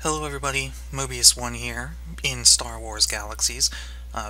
Hello everybody, Mobius1 here in Star Wars Galaxies,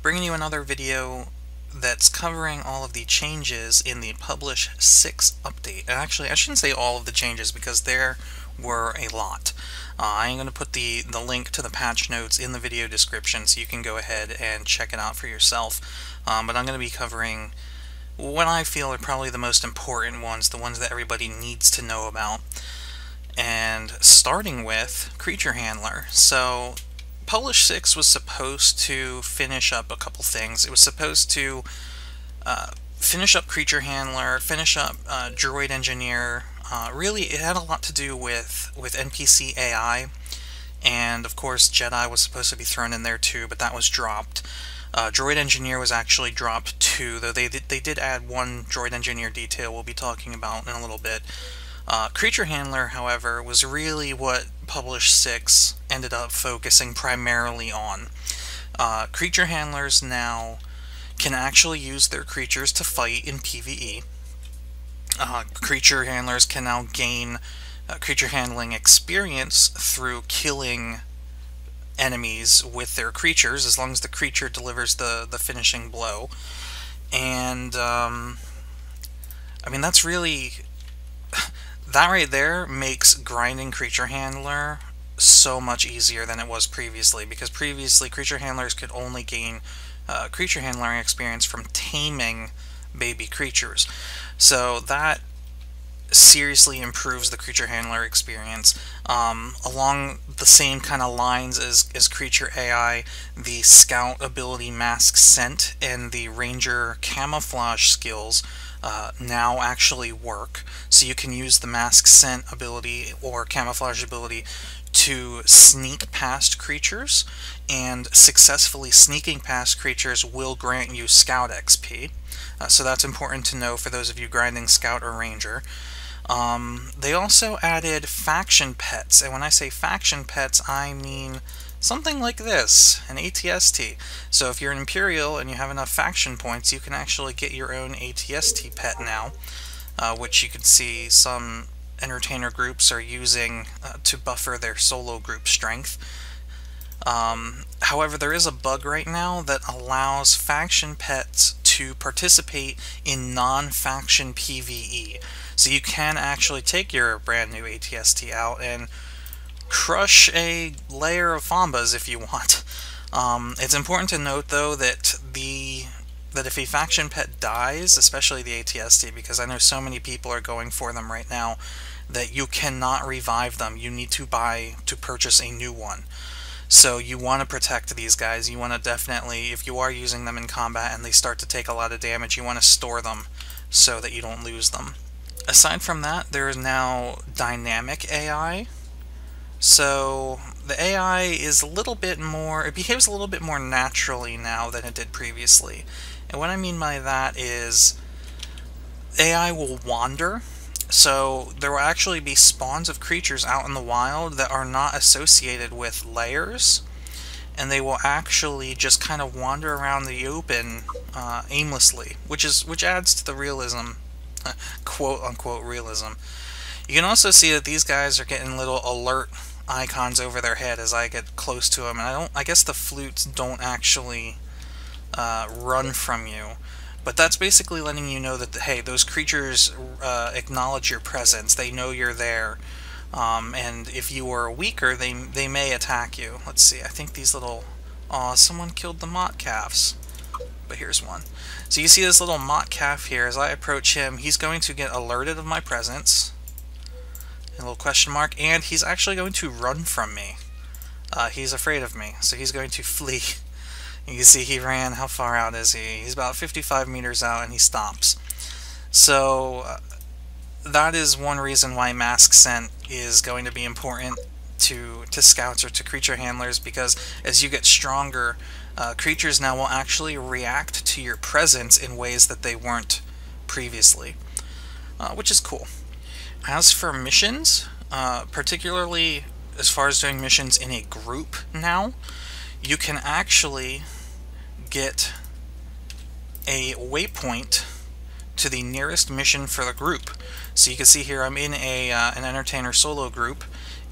bringing you another video that's covering all of the changes in the Publish 6 update. And actually, I shouldn't say all of the changes because there were a lot. I'm going to put the link to the patch notes in the video description so you can go ahead and check it out for yourself. But I'm going to be covering what I feel are probably the most important ones, the ones that everybody needs to know about. And starting with Creature Handler. So Publish 6 was supposed to finish up a couple things. It was supposed to finish up Creature Handler, finish up Droid Engineer. Really, it had a lot to do with NPC AI, and of course Jedi was supposed to be thrown in there too, but that was dropped. Droid Engineer was actually dropped too, though they did add one Droid Engineer detail we'll be talking about in a little bit. Creature Handler, however, was really what Publish 6 ended up focusing primarily on. Creature Handlers now can actually use their creatures to fight in PvE. Creature Handlers can now gain creature handling experience through killing enemies with their creatures, as long as the creature delivers the finishing blow. And, I mean, that's really... That right there makes grinding Creature Handler so much easier than it was previously, because previously Creature Handlers could only gain creature handling experience from taming baby creatures. So that seriously improves the Creature Handler experience. Along the same kind of lines as Creature AI, the Scout ability Misc Scent and the Ranger Camouflage skills now actually work. So you can use the Misc Scent ability or Camouflage ability to sneak past creatures, and successfully sneaking past creatures will grant you Scout XP. So that's important to know for those of you grinding Scout or Ranger. They also added faction pets, and when I say faction pets, I mean something like this, an ATST. So if you're an Imperial and you have enough faction points, you can actually get your own ATST pet now, which you can see some entertainer groups are using to buffer their solo group strength. However, there is a bug right now that allows faction pets to participate in non-faction PvE. So you can actually take your brand new ATST out and crush a layer of Fombas if you want. It's important to note, though, that if a faction pet dies, especially the ATST, because I know so many people are going for them right now, that you cannot revive them. You need to purchase a new one. So you want to protect these guys. You want to definitely, if you are using them in combat and they start to take a lot of damage, you want to store them so that you don't lose them. Aside from that, there is now dynamic AI. So the AI is a little bit more, it behaves a little bit more naturally now than it did previously. And what I mean by that is AI will wander. So there will actually be spawns of creatures out in the wild that are not associated with layers, and they will actually just kind of wander around the open aimlessly, which adds to the realism, quote-unquote realism. You can also see that these guys are getting little alert icons over their head as I get close to them, and I guess the flutes don't actually run from you. But that's basically letting you know that, hey, those creatures acknowledge your presence. They know you're there. And if you are weaker, they may attack you. Let's see, I think these little... Aw, someone killed the Mott calves. But here's one. So you see this little Mott calf here. As I approach him, he's going to get alerted of my presence. A little question mark. And he's actually going to run from me. He's afraid of me, so he's going to flee. You can see he ran. How far out is he? He's about 55 meters out, and he stops. So that is one reason why Misc Scent is going to be important to scouts or to creature handlers, because as you get stronger, creatures now will actually react to your presence in ways that they weren't previously, which is cool. As for missions, particularly as far as doing missions in a group now, you can actually get a waypoint to the nearest mission for the group. So you can see here I'm in an entertainer solo group,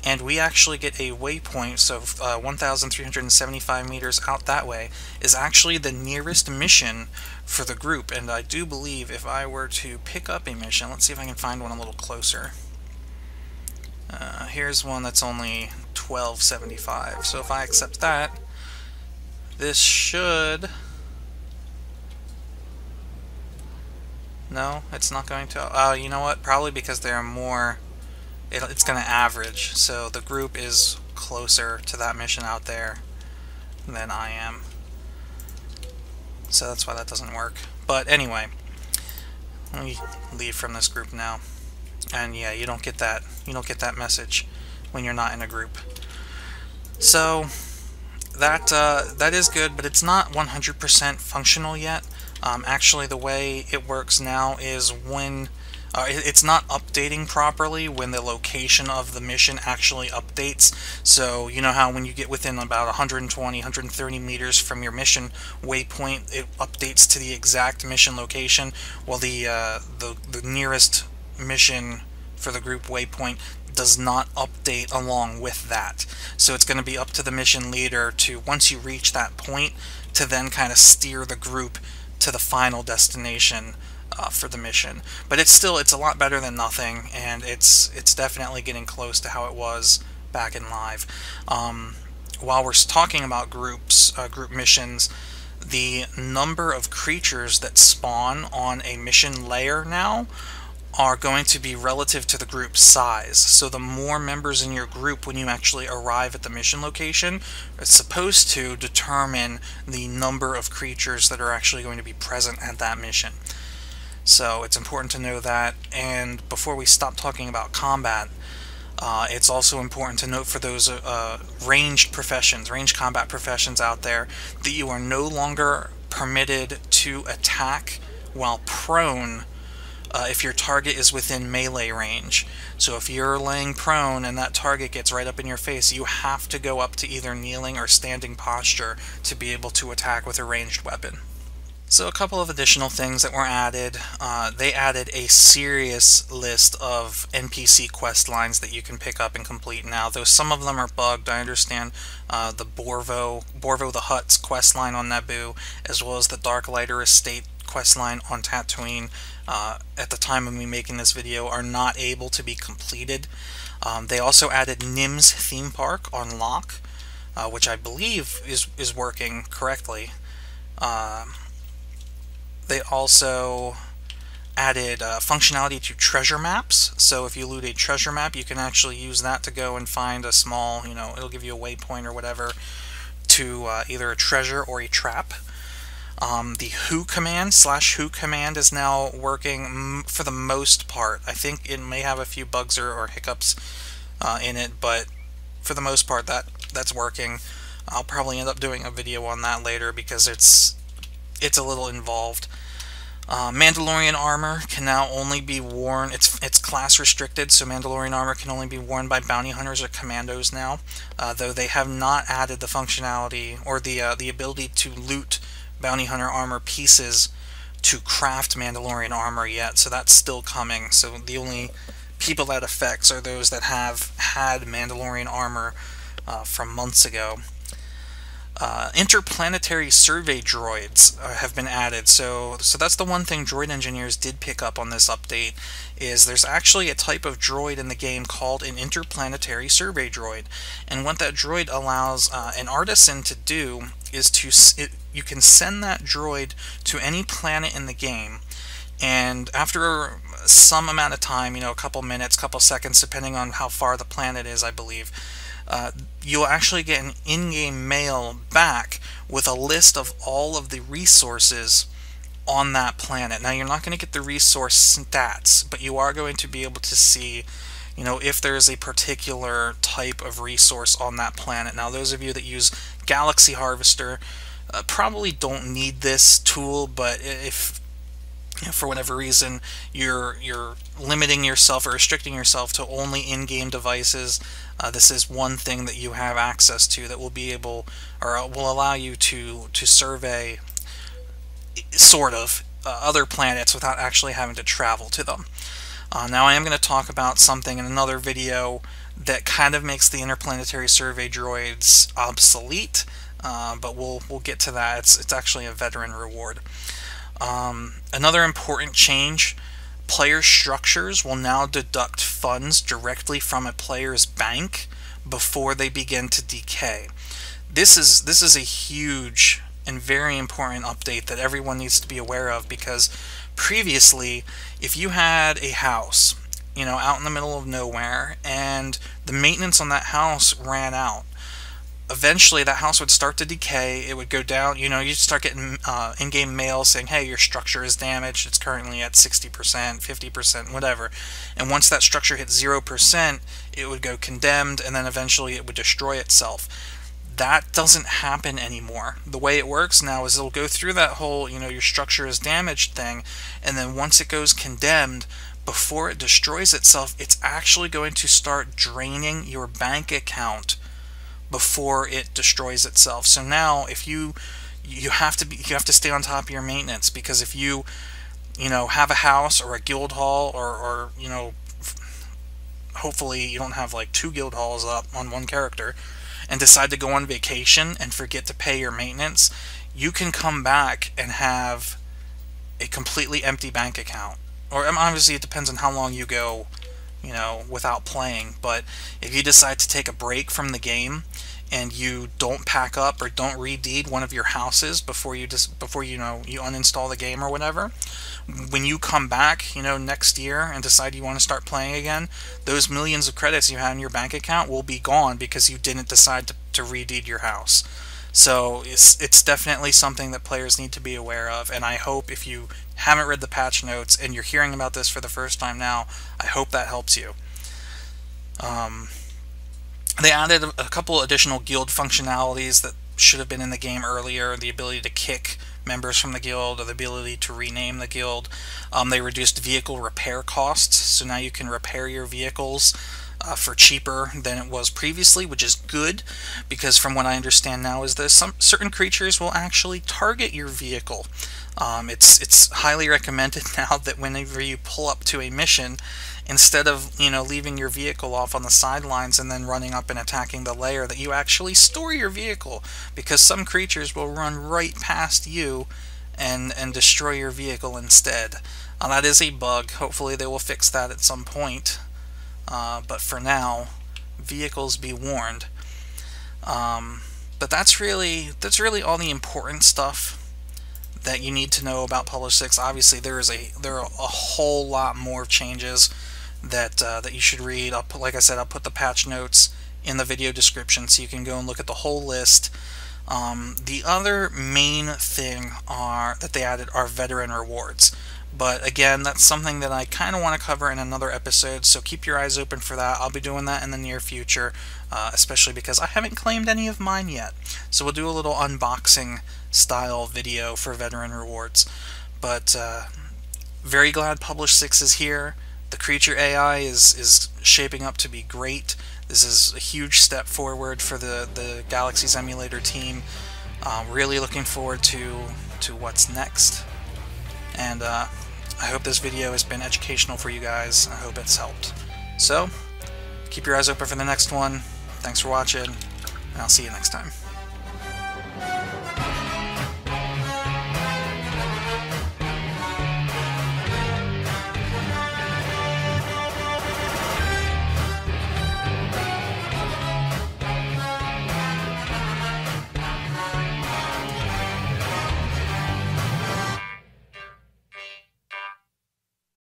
and we actually get a waypoint. So 1,375 meters out that way is actually the nearest mission for the group. And I do believe if I were to pick up a mission, let's see if I can find one a little closer. Here's one that's only 1275. So if I accept that, this should... No, it's not going to. Oh, you know what? Probably because there are more. It's going to average. So the group is closer to that mission out there than I am. So that's why that doesn't work. But anyway, let me leave from this group now. And yeah, you don't get that. You don't get that message when you're not in a group. So that is good, but it's not 100% functional yet. Actually, the way it works now is when it's not updating properly when the location of the mission actually updates. So you know how when you get within about 120, 130 meters from your mission waypoint, it updates to the exact mission location. Well, the nearest mission for the group waypoint does not update along with that. So it's going to be up to the mission leader to, once you reach that point, to then kind of steer the group to the final destination for the mission. But it's a lot better than nothing, and it's definitely getting close to how it was back in live. While we're talking about group missions, the number of creatures that spawn on a mission layer now are going to be relative to the group size. So the more members in your group when you actually arrive at the mission location, it's supposed to determine the number of creatures that are actually going to be present at that mission. So it's important to know that. And before we stop talking about combat, it's also important to note for those ranged combat professions out there, that you are no longer permitted to attack while prone if your target is within melee range. So if you're laying prone and that target gets right up in your face, you have to go up to either kneeling or standing posture to be able to attack with a ranged weapon. So a couple of additional things that were added. They added a serious list of NPC quest lines that you can pick up and complete now, though some of them are bugged. I understand the Borvo the Hutt's quest line on Naboo, as well as the Darklighter Estate questline on Tatooine, at the time of me making this video, are not able to be completed. They also added Nim's theme park on Locke, which I believe is working correctly. They also added functionality to treasure maps. So if you loot a treasure map, you can actually use that to go and find a small, it'll give you a waypoint or whatever to either a treasure or a trap. The Who command /Who command is now working for the most part. I think it may have a few bugs or hiccups in it, but for the most part that's working. I'll probably end up doing a video on that later because it's a little involved. Mandalorian armor can now only be worn, it's class restricted, so Mandalorian armor can only be worn by bounty hunters or commandos now, though they have not added the functionality or the ability to loot bounty hunter armor pieces to craft Mandalorian armor yet, so that's still coming. So the only people that affects are those that have had Mandalorian armor from months ago. Interplanetary survey droids have been added, so that's the one thing droid engineers did pick up on this update, is there's actually a type of droid in the game called an interplanetary survey droid, and what that droid allows an artisan to do is you can send that droid to any planet in the game, and after some amount of time, a couple minutes, couple seconds, depending on how far the planet is, I believe, you'll actually get an in-game mail back with a list of all of the resources on that planet. Now, you're not going to get the resource stats, but you are going to be able to see, if there's a particular type of resource on that planet. Now, those of you that use Galaxy Harvester probably don't need this tool, but if for whatever reason you're limiting yourself or restricting yourself to only in-game devices, this is one thing that you have access to that will be able, or will allow you to survey sort of other planets without actually having to travel to them. Now I am going to talk about something in another video that kind of makes the interplanetary survey droids obsolete, but we'll get to that. It's actually a veteran reward. Another important change: player structures will now deduct funds directly from a player's bank before they begin to decay. This is a huge and very important update that everyone needs to be aware of, because previously, if you had a house, you know, out in the middle of nowhere, and the maintenance on that house ran out, eventually that house would start to decay. It would go down, you know, you'd start getting in-game mail saying, hey, your structure is damaged, it's currently at 60%, 50%, whatever. And once that structure hit 0%, it would go condemned, and then eventually it would destroy itself. That doesn't happen anymore. The way it works now is it'll go through that whole, you know, your structure is damaged thing, and then once it goes condemned, before it destroys itself, it's actually going to start draining your bank account before it destroys itself. So now, if you have to stay on top of your maintenance, because if you know, have a house or a guild hall, or you know, hopefully you don't have like 2 guild halls up on one character, and decide to go on vacation and forget to pay your maintenance, you can come back and have a completely empty bank account. Or obviously it depends on how long you go, you know, without playing. But if you decide to take a break from the game and you don't pack up or don't redeed one of your houses before you know, you uninstall the game or whatever, when you come back, you know, next year and decide you want to start playing again, those millions of credits you had in your bank account will be gone because you didn't decide to redeed your house. So it's definitely something that players need to be aware of, and I hope, if you haven't read the patch notes and you're hearing about this for the first time now, I hope that helps you. They added a couple additional guild functionalities that should have been in the game earlier: the ability to kick members from the guild, or the ability to rename the guild. They reduced vehicle repair costs, so now you can repair your vehicles for cheaper than it was previously, which is good, because from what I understand now is that some certain creatures will actually target your vehicle. It's highly recommended now that whenever you pull up to a mission, instead of, you know, leaving your vehicle off on the sidelines and then running up and attacking the lair, that you actually store your vehicle, because some creatures will run right past you and destroy your vehicle instead. That is a bug. Hopefully they will fix that at some point. But for now, vehicles be warned. But that's really all the important stuff that you need to know about Publish 6. Obviously, there are a whole lot more changes that you should read. Like I said, I'll put the patch notes in the video description so you can go and look at the whole list. The other main thing that they added are veteran rewards. But again, that's something that I kind of want to cover in another episode, so keep your eyes open for that. I'll be doing that in the near future, especially because I haven't claimed any of mine yet. So we'll do a little unboxing style video for veteran rewards. But very glad Publish 6 is here. The creature AI is shaping up to be great. This is a huge step forward for the Galaxy's emulator team. Really looking forward to what's next. And I hope this video has been educational for you guys. I hope it's helped. So, keep your eyes open for the next one. Thanks for watching, and I'll see you next time.